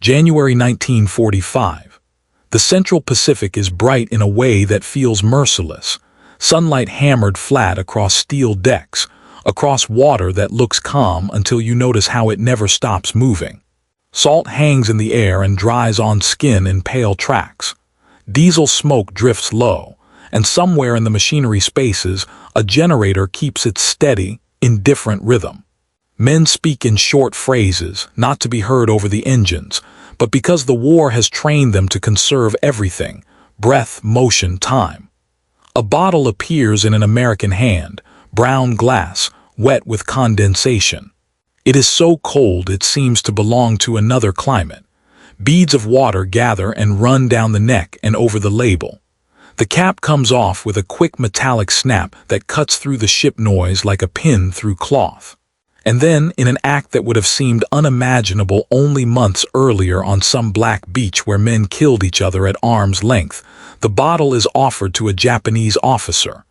January 1945. The Central Pacific is bright in a way that feels merciless. Sunlight hammered flat across steel decks, across water that looks calm until you notice how it never stops moving. Salt hangs in the air and dries on skin in pale tracks. Diesel smoke drifts low, and somewhere in the machinery spaces, a generator keeps its steady, indifferent rhythm. Men speak in short phrases, not to be heard over the engines, but because the war has trained them to conserve everything: breath, motion, time. A bottle appears in an American hand, brown glass, wet with condensation. It is so cold it seems to belong to another climate. Beads of water gather and run down the neck and over the label. The cap comes off with a quick metallic snap that cuts through the ship noise like a pin through cloth. And then, in an act that would have seemed unimaginable only months earlier on some black beach where men killed each other at arm's length, the bottle is offered to a Japanese officer.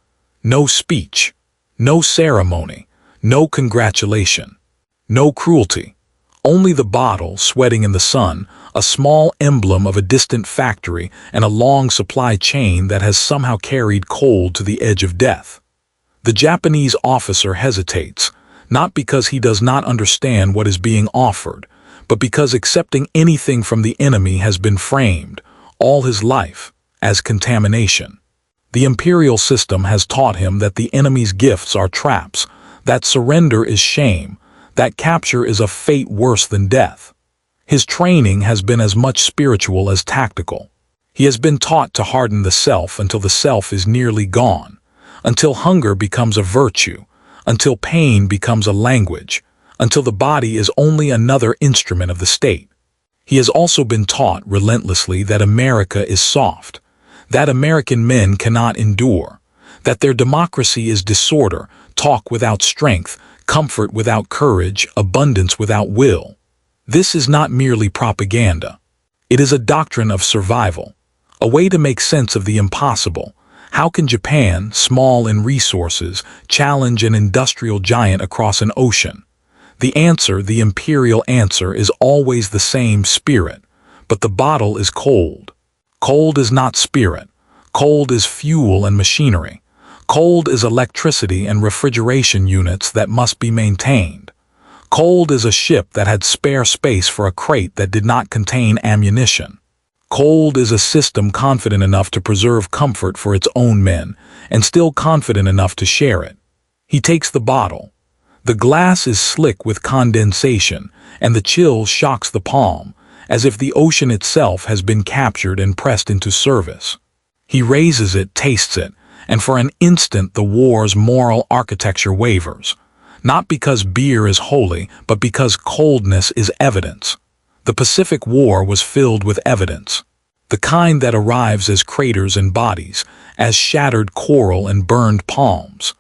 No speech, no ceremony, no congratulation, no cruelty. Only the bottle, sweating in the sun, a small emblem of a distant factory and a long supply chain that has somehow carried cold to the edge of death. The Japanese officer hesitates, not because he does not understand what is being offered, but because accepting anything from the enemy has been framed, all his life, as contamination. The imperial system has taught him that the enemy's gifts are traps, that surrender is shame, that capture is a fate worse than death. His training has been as much spiritual as tactical. He has been taught to harden the self until the self is nearly gone, until hunger becomes a virtue, until pain becomes a language, until the body is only another instrument of the state. He has also been taught relentlessly that America is soft, that American men cannot endure, that their democracy is disorder, talk without strength, comfort without courage, abundance without will. This is not merely propaganda. It is a doctrine of survival, a way to make sense of the impossible. How can Japan, small in resources, challenge an industrial giant across an ocean? The answer, the imperial answer, is always the same: spirit. But the bottle is cold. Cold is not spirit. Cold is fuel and machinery. Cold is electricity and refrigeration units that must be maintained. Cold is a ship that had spare space for a crate that did not contain ammunition. Cold is a system confident enough to preserve comfort for its own men, and still confident enough to share it. He takes the bottle. The glass is slick with condensation, and the chill shocks the palm, as if the ocean itself has been captured and pressed into service. He raises it, tastes it, and for an instant the war's moral architecture wavers. Not because beer is holy, but because coldness is evidence. The Pacific War was filled with evidence, the kind that arrives as craters and bodies, as shattered coral and burned palms.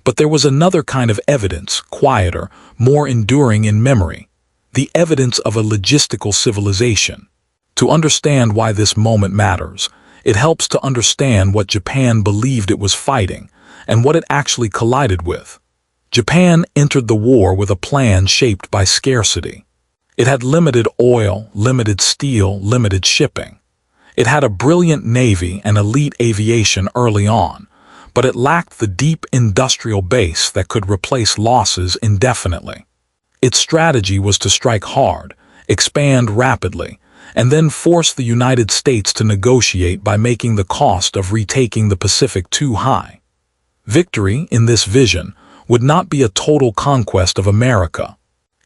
But there was another kind of evidence, quieter, more enduring in memory, the evidence of a logistical civilization. To understand why this moment matters, it helps to understand what Japan believed it was fighting and what it actually collided with. Japan entered the war with a plan shaped by scarcity. It had limited oil, limited steel, limited shipping. It had a brilliant navy and elite aviation early on, but it lacked the deep industrial base that could replace losses indefinitely. Its strategy was to strike hard, expand rapidly, and then force the United States to negotiate by making the cost of retaking the Pacific too high. Victory, in this vision, would not be a total conquest of America.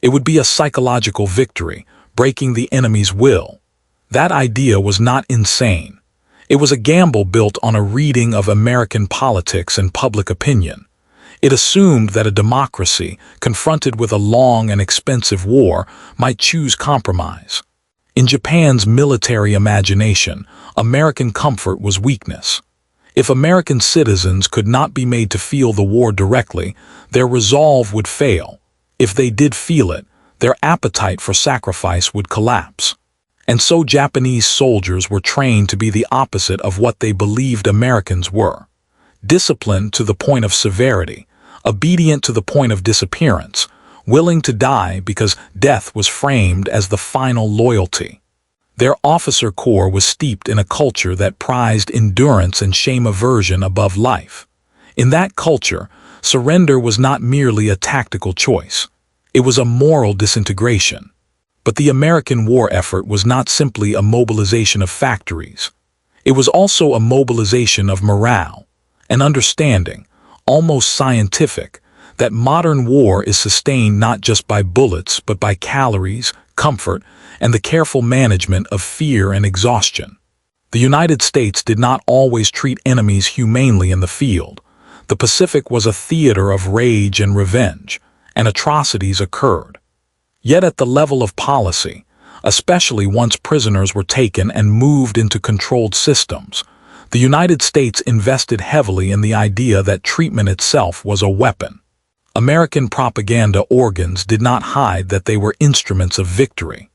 It would be a psychological victory, breaking the enemy's will. That idea was not insane. It was a gamble built on a reading of American politics and public opinion. It assumed that a democracy, confronted with a long and expensive war, might choose compromise. In Japan's military imagination, American comfort was weakness. If American citizens could not be made to feel the war directly, their resolve would fail. If they did feel it, their appetite for sacrifice would collapse. And so Japanese soldiers were trained to be the opposite of what they believed Americans were. Disciplined to the point of severity, obedient to the point of disappearance, willing to die because death was framed as the final loyalty. Their officer corps was steeped in a culture that prized endurance and shame aversion above life. In that culture, surrender was not merely a tactical choice. It was a moral disintegration. But the American war effort was not simply a mobilization of factories. It was also a mobilization of morale, an understanding, almost scientific, that modern war is sustained not just by bullets but by calories, comfort, and the careful management of fear and exhaustion. The United States did not always treat enemies humanely in the field. The Pacific was a theater of rage and revenge, and atrocities occurred. Yet at the level of policy, especially once prisoners were taken and moved into controlled systems, the United States invested heavily in the idea that treatment itself was a weapon. American propaganda organs did not hide that they were instruments of victory.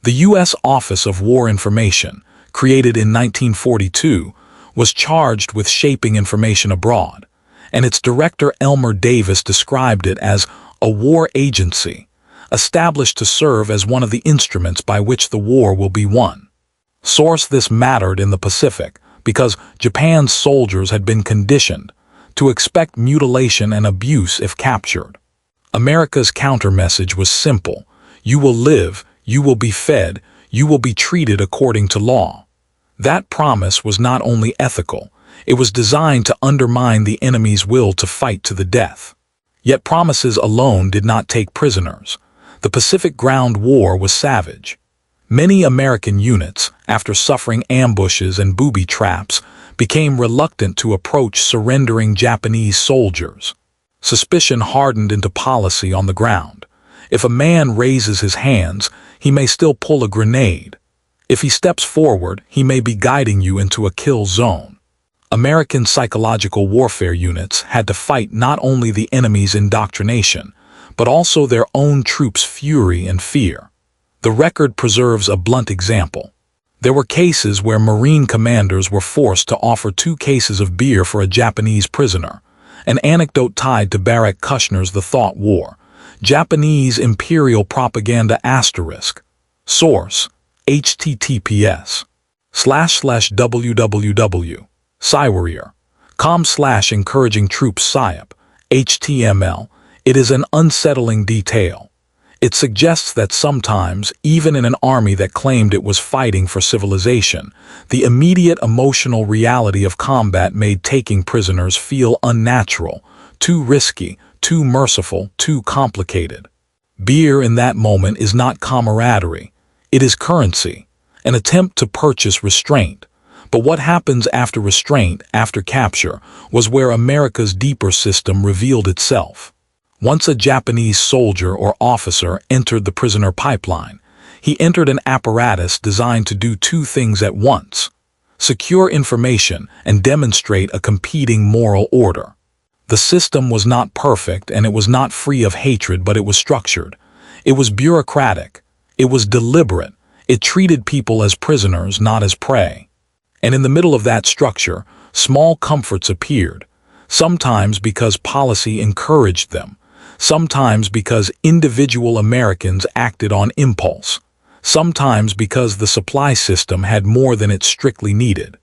The U.S. Office of War Information, created in 1942, was charged with shaping information abroad, and its director Elmer Davis described it as a war agency, established to serve as one of the instruments by which the war will be won. Source: this mattered in the Pacific because Japan's soldiers had been conditioned to expect mutilation and abuse if captured. America's countermessage was simple: you will live, you will be fed, you will be treated according to law. That promise was not only ethical, it was designed to undermine the enemy's will to fight to the death. Yet promises alone did not take prisoners. The Pacific Ground War was savage. Many American units, after suffering ambushes and booby traps, became reluctant to approach surrendering Japanese soldiers. Suspicion hardened into policy on the ground. If a man raises his hands, he may still pull a grenade. If he steps forward, he may be guiding you into a kill zone. American psychological warfare units had to fight not only the enemy's indoctrination, but also their own troops' fury and fear. The record preserves a blunt example. There were cases where Marine commanders were forced to offer 2 cases of beer for a Japanese prisoner, an anecdote tied to Barak Kushner's The Thought War. Japanese Imperial Propaganda *. Source: https://www.com/encouraging troops psyop. HTML. It is an unsettling detail. It suggests that sometimes, even in an army that claimed it was fighting for civilization, the immediate emotional reality of combat made taking prisoners feel unnatural, too risky, too merciful, too complicated. Beer in that moment is not camaraderie. It is currency, an attempt to purchase restraint. But what happens after restraint, after capture, was where America's deeper system revealed itself. Once a Japanese soldier or officer entered the prisoner pipeline, he entered an apparatus designed to do 2 things at once: secure information and demonstrate a competing moral order. The system was not perfect and it was not free of hatred, but it was structured. It was bureaucratic. It was deliberate. It treated people as prisoners, not as prey. And in the middle of that structure, small comforts appeared, sometimes because policy encouraged them, sometimes because individual Americans acted on impulse, sometimes because the supply system had more than it strictly needed.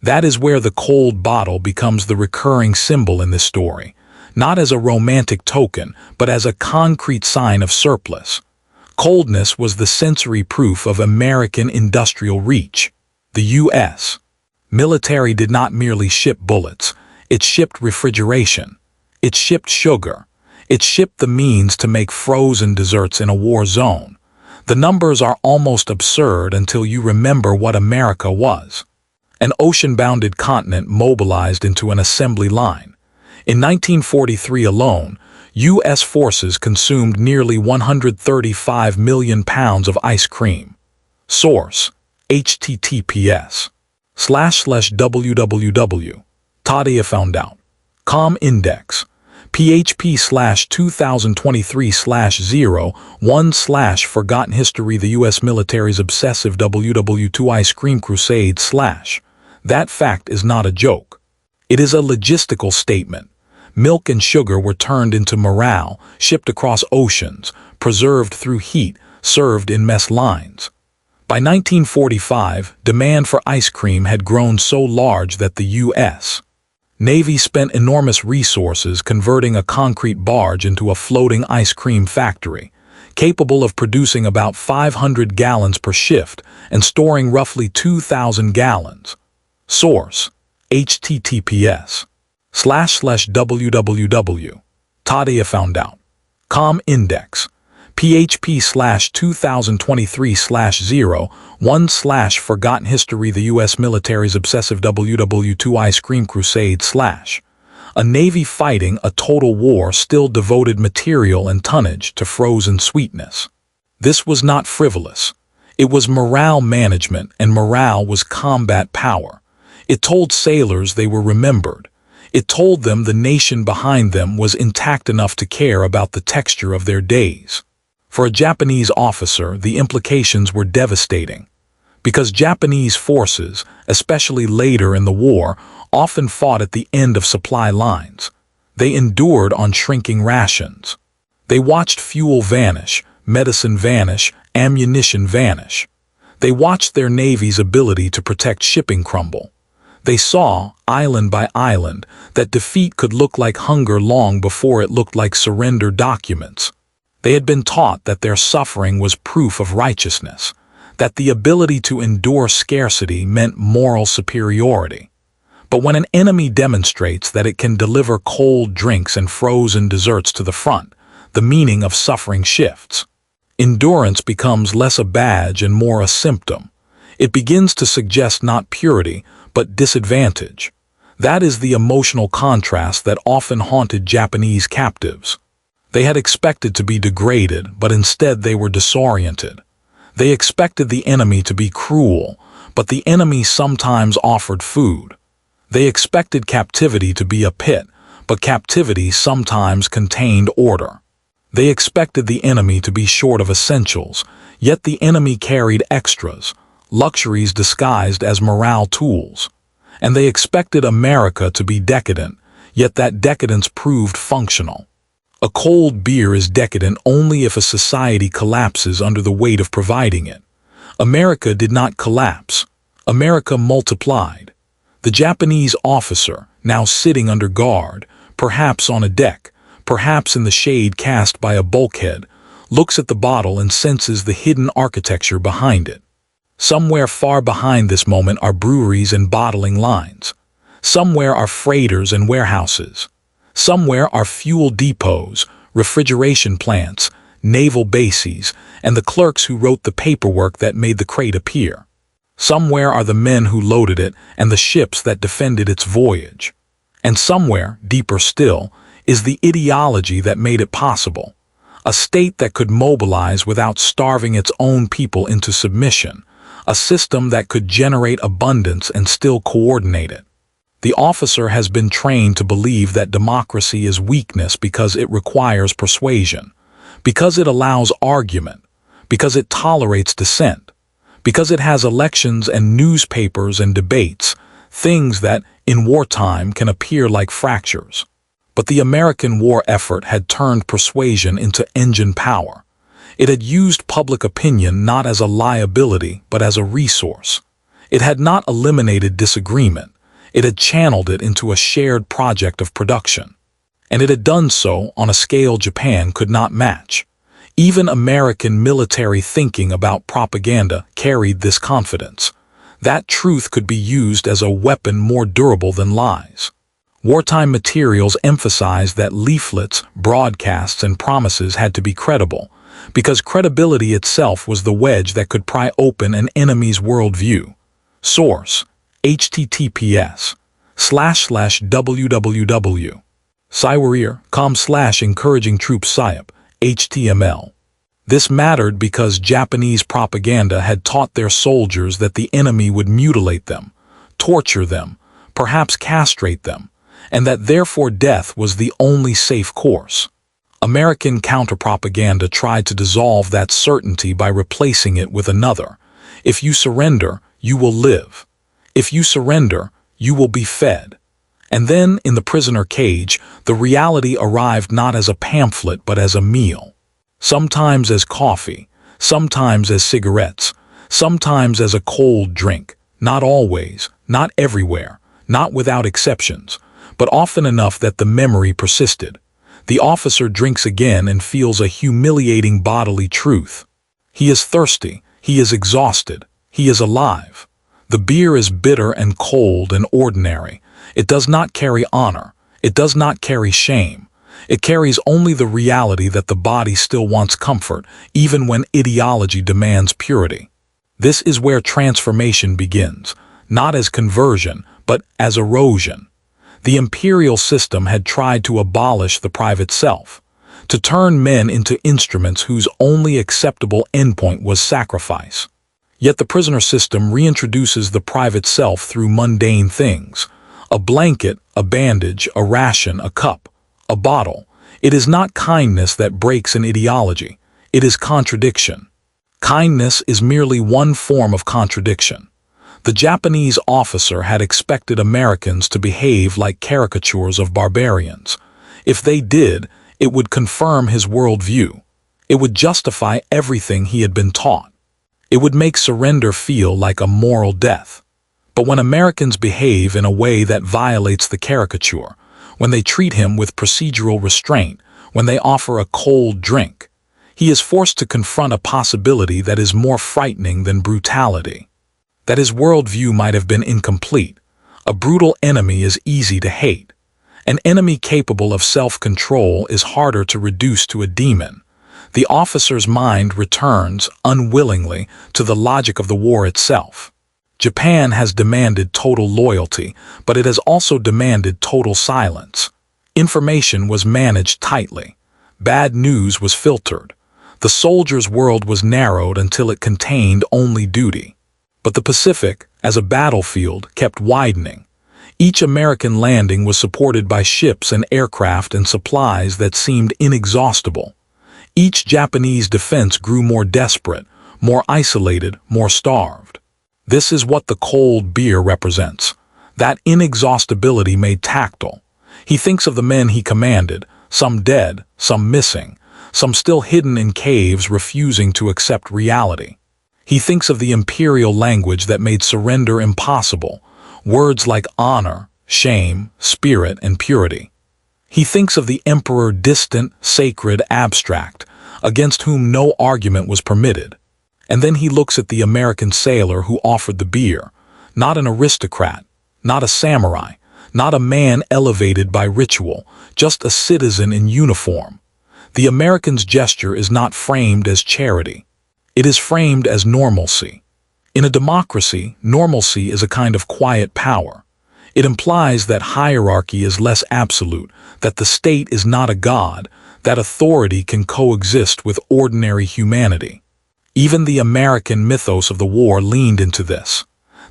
That is where the cold bottle becomes the recurring symbol in this story, not as a romantic token, but as a concrete sign of surplus. Coldness was the sensory proof of American industrial reach. The U.S. military did not merely ship bullets, it shipped refrigeration. It shipped sugar. It shipped the means to make frozen desserts in a war zone. The numbers are almost absurd until you remember what America was. An ocean-bounded continent mobilized into an assembly line. In 1943 alone, U.S. forces consumed nearly 135 million pounds of ice cream. Source: https://www.tadiafoundout.com index php/2023/01/ Forgotten History. The U.S. military's obsessive WWII ice cream crusade / That fact is not a joke. It is a logistical statement. Milk and sugar were turned into morale, shipped across oceans, preserved through heat, served in mess lines. By 1945, demand for ice cream had grown so large that the U.S. Navy spent enormous resources converting a concrete barge into a floating ice cream factory, capable of producing about 500 gallons per shift and storing roughly 2,000 gallons. Source: https://www. Tadia found out. Com Index. PHP/2023/01/Forgotten History. The U.S. military's obsessive WWII ice cream crusade / a Navy fighting a total war still devoted material and tonnage to frozen sweetness. This was not frivolous. It was morale management, and morale was combat power. It told sailors they were remembered. It told them the nation behind them was intact enough to care about the texture of their days. For a Japanese officer, the implications were devastating. Because Japanese forces, especially later in the war, often fought at the end of supply lines. They endured on shrinking rations. They watched fuel vanish, medicine vanish, ammunition vanish. They watched their navy's ability to protect shipping crumble. They saw, island by island, that defeat could look like hunger long before it looked like surrender documents. They had been taught that their suffering was proof of righteousness, that the ability to endure scarcity meant moral superiority. But when an enemy demonstrates that it can deliver cold drinks and frozen desserts to the front, the meaning of suffering shifts. Endurance becomes less a badge and more a symptom. It begins to suggest not purity, but disadvantage. That is the emotional contrast that often haunted Japanese captives. They had expected to be degraded, but instead they were disoriented. They expected the enemy to be cruel, but the enemy sometimes offered food. They expected captivity to be a pit, but captivity sometimes contained order. They expected the enemy to be short of essentials, yet the enemy carried extras, luxuries disguised as morale tools. And they expected America to be decadent, yet that decadence proved functional. A cold beer is decadent only if a society collapses under the weight of providing it. America did not collapse. America multiplied. The Japanese officer, now sitting under guard, perhaps on a deck, perhaps in the shade cast by a bulkhead, looks at the bottle and senses the hidden architecture behind it. Somewhere far behind this moment are breweries and bottling lines. Somewhere are freighters and warehouses. Somewhere are fuel depots, refrigeration plants, naval bases, and the clerks who wrote the paperwork that made the crate appear. Somewhere are the men who loaded it and the ships that defended its voyage. And somewhere, deeper still, is the ideology that made it possible. A state that could mobilize without starving its own people into submission. A system that could generate abundance and still coordinate it. The officer has been trained to believe that democracy is weakness because it requires persuasion, because it allows argument, because it tolerates dissent, because it has elections and newspapers and debates, things that, in wartime, can appear like fractures. But the American war effort had turned persuasion into engine power. It had used public opinion not as a liability but as a resource. It had not eliminated disagreement. It had channeled it into a shared project of production. And it had done so on a scale Japan could not match. Even American military thinking about propaganda carried this confidence. That truth could be used as a weapon more durable than lies. Wartime materials emphasized that leaflets, broadcasts, and promises had to be credible, because credibility itself was the wedge that could pry open an enemy's worldview. Source: https://www. Encouraging troops SIOP, HTML. This mattered because Japanese propaganda had taught their soldiers that the enemy would mutilate them, torture them, perhaps castrate them, and that therefore death was the only safe course. American counterpropaganda tried to dissolve that certainty by replacing it with another. If you surrender, you will live. If you surrender, you will be fed. And then, in the prisoner cage, the reality arrived not as a pamphlet but as a meal. Sometimes as coffee, sometimes as cigarettes, sometimes as a cold drink, not always, not everywhere, not without exceptions, but often enough that the memory persisted. The officer drinks again and feels a humiliating bodily truth. He is thirsty, he is exhausted, he is alive. The beer is bitter and cold and ordinary. It does not carry honor. It does not carry shame. It carries only the reality that the body still wants comfort, even when ideology demands purity. This is where transformation begins, not as conversion, but as erosion. The imperial system had tried to abolish the private self, to turn men into instruments whose only acceptable endpoint was sacrifice. Yet the prisoner system reintroduces the private self through mundane things: a blanket, a bandage, a ration, a cup, a bottle. It is not kindness that breaks an ideology. It is contradiction. Kindness is merely one form of contradiction. The Japanese officer had expected Americans to behave like caricatures of barbarians. If they did, it would confirm his worldview. It would justify everything he had been taught. It would make surrender feel like a moral death. But when Americans behave in a way that violates the caricature, when they treat him with procedural restraint, when they offer a cold drink, he is forced to confront a possibility that is more frightening than brutality. That his worldview might have been incomplete. A brutal enemy is easy to hate. An enemy capable of self-control is harder to reduce to a demon. The officer's mind returns, unwillingly, to the logic of the war itself. Japan has demanded total loyalty, but it has also demanded total silence. Information was managed tightly. Bad news was filtered. The soldier's world was narrowed until it contained only duty. But the Pacific, as a battlefield, kept widening. Each American landing was supported by ships and aircraft and supplies that seemed inexhaustible. Each Japanese defense grew more desperate, more isolated, more starved. This is what the cold beer represents. That inexhaustibility made tactile. He thinks of the men he commanded, some dead, some missing, some still hidden in caves refusing to accept reality. He thinks of the imperial language that made surrender impossible, words like honor, shame, spirit, and purity. He thinks of the emperor distant, sacred, abstract, against whom no argument was permitted. And then he looks at the American sailor who offered the beer, not an aristocrat, not a samurai, not a man elevated by ritual, just a citizen in uniform. The American's gesture is not framed as charity. It is framed as normalcy. In a democracy, normalcy is a kind of quiet power. It implies that hierarchy is less absolute, that the state is not a god, that authority can coexist with ordinary humanity. Even the American mythos of the war leaned into this,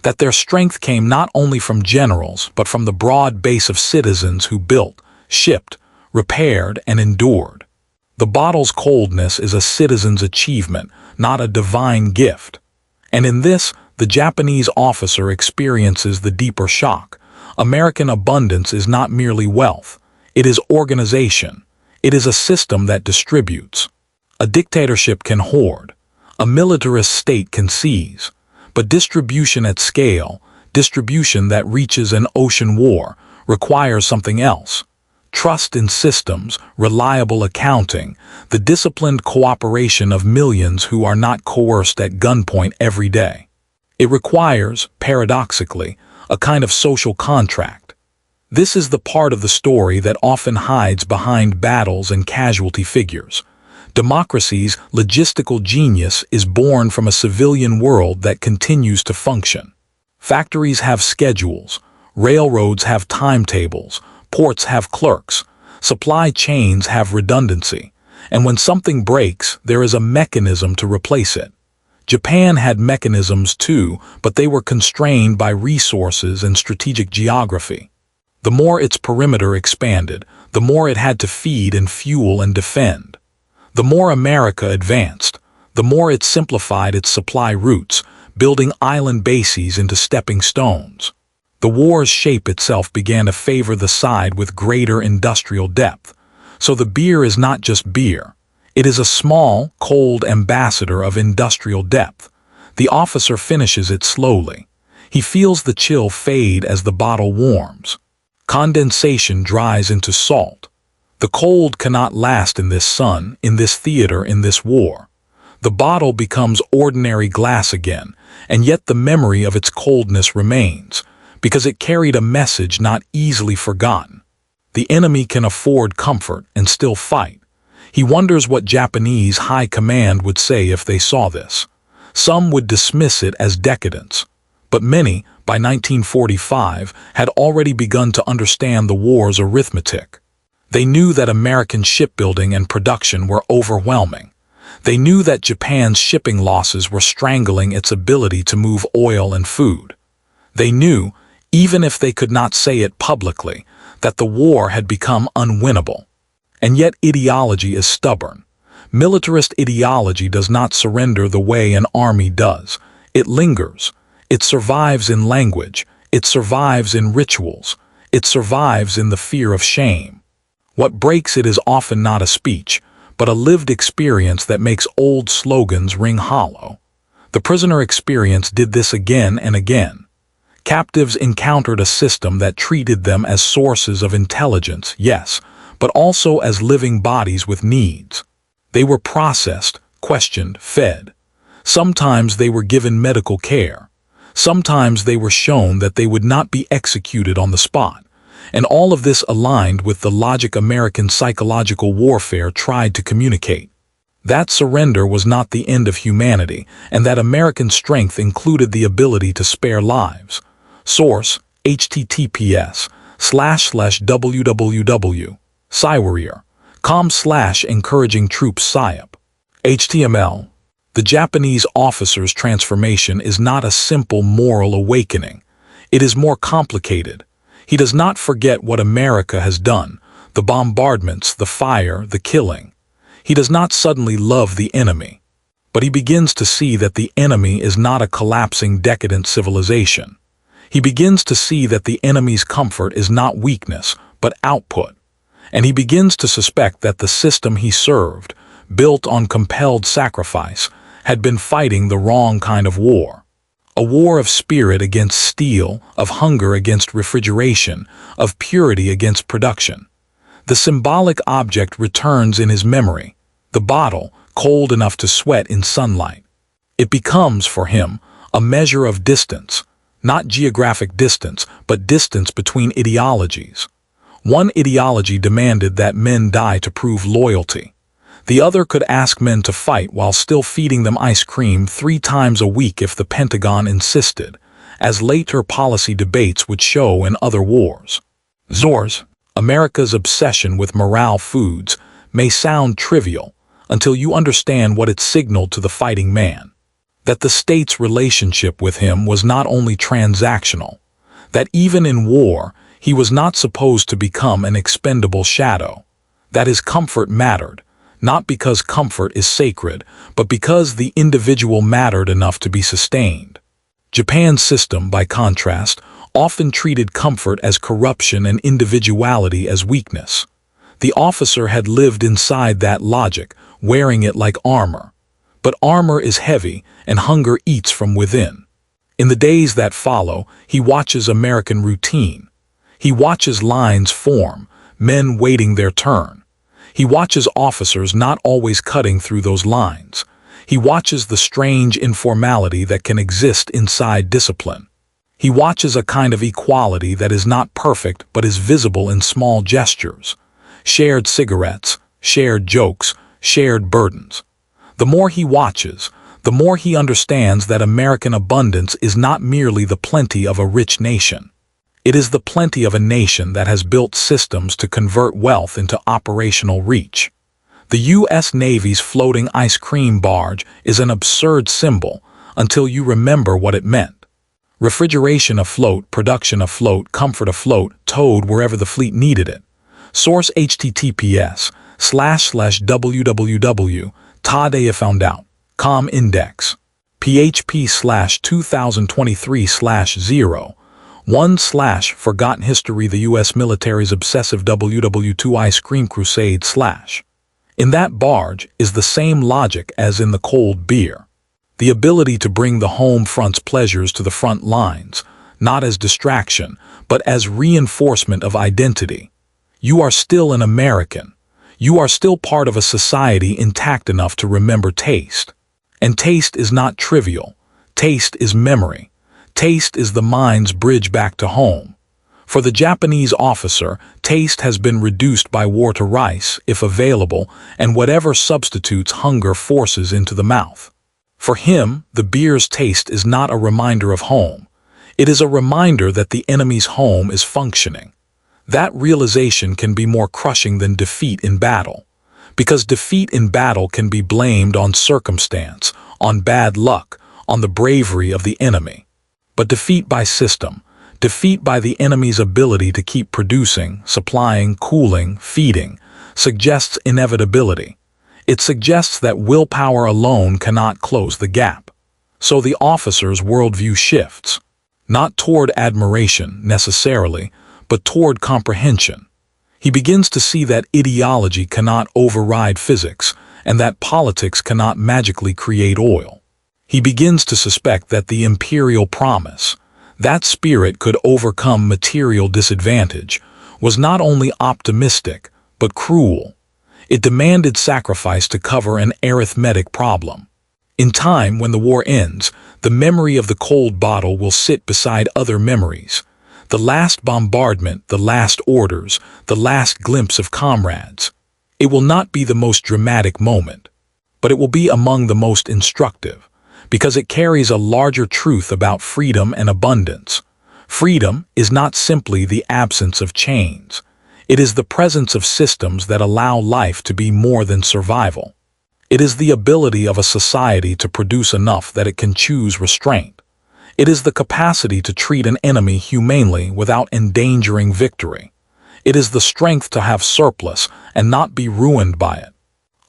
that their strength came not only from generals but from the broad base of citizens who built, shipped, repaired, and endured. The bottle's coldness is a citizen's achievement, not a divine gift. And in this, the Japanese officer experiences the deeper shock. American abundance is not merely wealth. It is organization. It is a system that distributes. A dictatorship can hoard. A militarist state can seize. But distribution at scale, distribution that reaches an ocean war, requires something else. Trust in systems, reliable accounting, the disciplined cooperation of millions who are not coerced at gunpoint every day. It requires, paradoxically, a kind of social contract. This is the part of the story that often hides behind battles and casualty figures. Democracy's logistical genius is born from a civilian world that continues to function. Factories have schedules, railroads have timetables, ports have clerks, supply chains have redundancy, and when something breaks, there is a mechanism to replace it. Japan had mechanisms too, but they were constrained by resources and strategic geography. The more its perimeter expanded, the more it had to feed and fuel and defend. The more America advanced, the more it simplified its supply routes, building island bases into stepping stones. The war's shape itself began to favor the side with greater industrial depth. So the beer is not just beer. It is a small, cold ambassador of industrial depth. The officer finishes it slowly. He feels the chill fade as the bottle warms. Condensation dries into salt. The cold cannot last in this sun, in this theater, in this war. The bottle becomes ordinary glass again, and yet the memory of its coldness remains, because it carried a message not easily forgotten. The enemy can afford comfort and still fight. He wonders what Japanese high command would say if they saw this. Some would dismiss it as decadence, but many, by 1945, had already begun to understand the war's arithmetic. They knew that American shipbuilding and production were overwhelming. They knew that Japan's shipping losses were strangling its ability to move oil and food. They knew, even if they could not say it publicly, that the war had become unwinnable. And yet ideology is stubborn. Militarist ideology does not surrender the way an army does. It lingers. It survives in language. It survives in rituals. It survives in the fear of shame. What breaks it is often not a speech, but a lived experience that makes old slogans ring hollow. The prisoner experience did this again and again. Captives encountered a system that treated them as sources of intelligence, yes, but also as living bodies with needs. They were processed, questioned, fed. Sometimes they were given medical care. Sometimes they were shown that they would not be executed on the spot. And all of this aligned with the logic American psychological warfare tried to communicate. That surrender was not the end of humanity, and that American strength included the ability to spare lives. Source: https://www.cywarrior.com/encouraging troops psyop. HTML. The Japanese officer's transformation is not a simple moral awakening. It is more complicated. He does not forget what America has done, the bombardments, the fire, the killing. He does not suddenly love the enemy. But he begins to see that the enemy is not a collapsing, decadent civilization. He begins to see that the enemy's comfort is not weakness, but output. And he begins to suspect that the system he served, built on compelled sacrifice, had been fighting the wrong kind of war. A war of spirit against steel, of hunger against refrigeration, of purity against production. The symbolic object returns in his memory, the bottle, cold enough to sweat in sunlight. It becomes, for him, a measure of distance, not geographic distance, but distance between ideologies. One ideology demanded that men die to prove loyalty. The other could ask men to fight while still feeding them ice cream 3 times a week if the Pentagon insisted, as later policy debates would show in other wars. Source: America's obsession with morale foods may sound trivial until you understand what it signaled to the fighting man. That the state's relationship with him was not only transactional, that even in war he was not supposed to become an expendable shadow, that his comfort mattered, not because comfort is sacred, but because the individual mattered enough to be sustained. Japan's system, by contrast, often treated comfort as corruption and individuality as weakness. The officer had lived inside that logic, wearing it like armor. But armor is heavy, and hunger eats from within. In the days that follow, he watches American routine. He watches lines form, men waiting their turn. He watches officers not always cutting through those lines. He watches the strange informality that can exist inside discipline. He watches a kind of equality that is not perfect but is visible in small gestures. Shared cigarettes, shared jokes, shared burdens. The more he watches, the more he understands that American abundance is not merely the plenty of a rich nation. It is the plenty of a nation that has built systems to convert wealth into operational reach. The U.S. Navy's floating ice cream barge is an absurd symbol until you remember what it meant. Refrigeration afloat, production afloat, comfort afloat, towed wherever the fleet needed it. Source: https://www.tadeyafoundout.com index. php/2023/0/1/Forgotten History, the U.S. military's obsessive WWII scream crusade / In that barge is the same logic as in the cold beer. the ability to bring the home front's pleasures to the front lines, not as distraction, but as reinforcement of identity. You are still an American. You are still part of a society intact enough to remember taste. And taste is not trivial. Taste is memory. Taste is the mind's bridge back to home. For the Japanese officer, taste has been reduced by war to rice, if available, and whatever substitutes hunger forces into the mouth. For him, the beer's taste is not a reminder of home. It is a reminder that the enemy's home is functioning. That realization can be more crushing than defeat in battle, because defeat in battle can be blamed on circumstance, on bad luck, on the bravery of the enemy. But defeat by system, defeat by the enemy's ability to keep producing, supplying, cooling, feeding, suggests inevitability. It suggests that willpower alone cannot close the gap. So the officer's worldview shifts, not toward admiration, necessarily, but toward comprehension. He begins to see that ideology cannot override physics, and that politics cannot magically create oil. He begins to suspect that the imperial promise, that spirit could overcome material disadvantage, was not only optimistic, but cruel. It demanded sacrifice to cover an arithmetic problem. In time, when the war ends, the memory of the cold bottle will sit beside other memories. The last bombardment, the last orders, the last glimpse of comrades. It will not be the most dramatic moment, but it will be among the most instructive, because it carries a larger truth about freedom and abundance. Freedom is not simply the absence of chains. It is the presence of systems that allow life to be more than survival. It is the ability of a society to produce enough that it can choose restraint. It is the capacity to treat an enemy humanely without endangering victory. It is the strength to have surplus and not be ruined by it.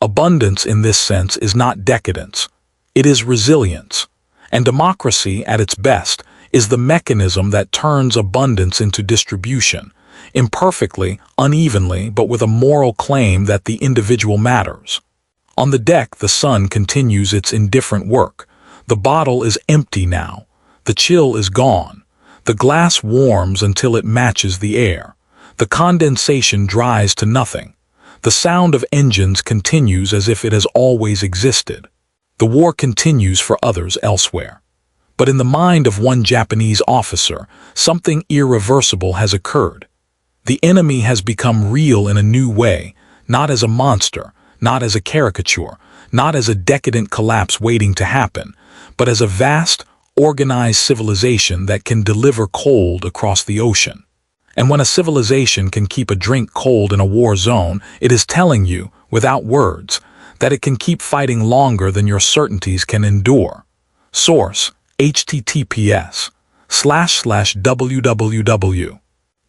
Abundance in this sense is not decadence. It is resilience. And democracy, at its best, is the mechanism that turns abundance into distribution, imperfectly, unevenly, but with a moral claim that the individual matters. On the deck, the sun continues its indifferent work. The bottle is empty now. The chill is gone. The glass warms until it matches the air. The condensation dries to nothing. The sound of engines continues as if it has always existed. The war continues for others elsewhere. But in the mind of one Japanese officer, something irreversible has occurred. The enemy has become real in a new way, not as a monster, not as a caricature, not as a decadent collapse waiting to happen, but as a vast, organized civilization that can deliver cold across the ocean. And when a civilization can keep a drink cold in a war zone, it is telling you, without words, that it can keep fighting longer than your certainties can endure. Source: https://www.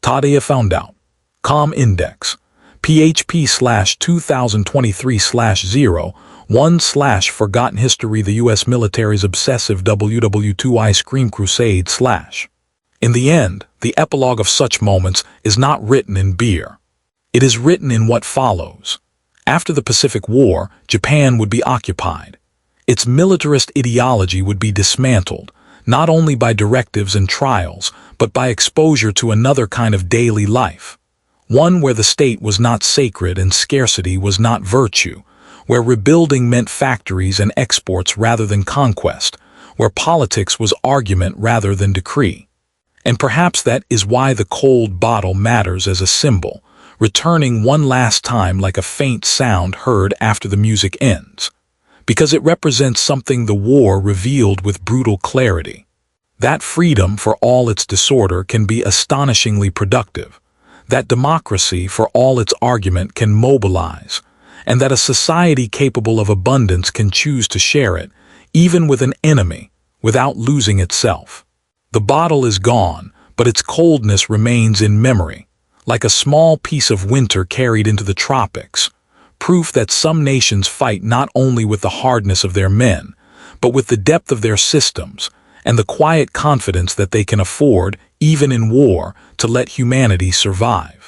Tadea found out. Com Index. PHP/2023/01/Forgotten History. The U.S. military's obsessive WWII Scream Crusade / In the end, the epilogue of such moments is not written in beer. It is written in what follows. After the Pacific War, Japan would be occupied. Its militarist ideology would be dismantled, not only by directives and trials, but by exposure to another kind of daily life. One where the state was not sacred and scarcity was not virtue, where rebuilding meant factories and exports rather than conquest, where politics was argument rather than decree. And perhaps that is why the cold bottle matters as a symbol, returning one last time like a faint sound heard after the music ends, because it represents something the war revealed with brutal clarity. That freedom, for all its disorder, can be astonishingly productive. That democracy, for all its argument, can mobilize, and that a society capable of abundance can choose to share it, even with an enemy, without losing itself. The bottle is gone, but its coldness remains in memory, like a small piece of winter carried into the tropics, proof that some nations fight not only with the hardness of their men, but with the depth of their systems, and the quiet confidence that they can afford, even in war, to let humanity survive.